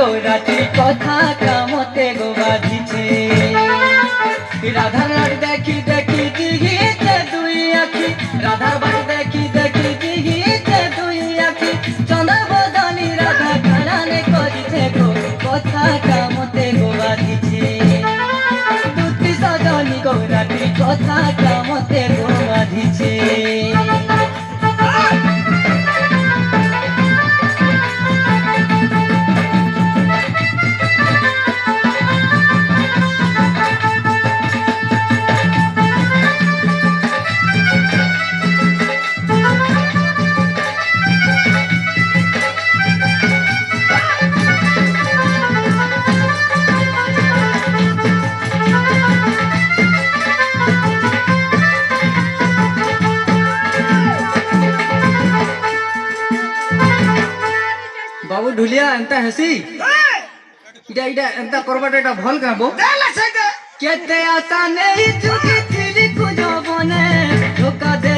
গৌরাটি কথা কামতে গো বাঁধিছে রাধার লাড় দেখি দেখি দিঘিতে দুই আখি রাধার বাড়ি দেখি দেখি দিঘিতে দুই আখি চন্দ্র বদনি রাধা কারানে করিছে গো কথা কামতে গো বাঁধিছে দুটি সজনী গৌরাটি কথা কামতে গো বাঁধিছে बाबू ढुलिया एंता हसी इटा इटा एंता करबाटा एटा भल गाबो केते आशा नहीं चुकी थी कुजो बने धोखा दे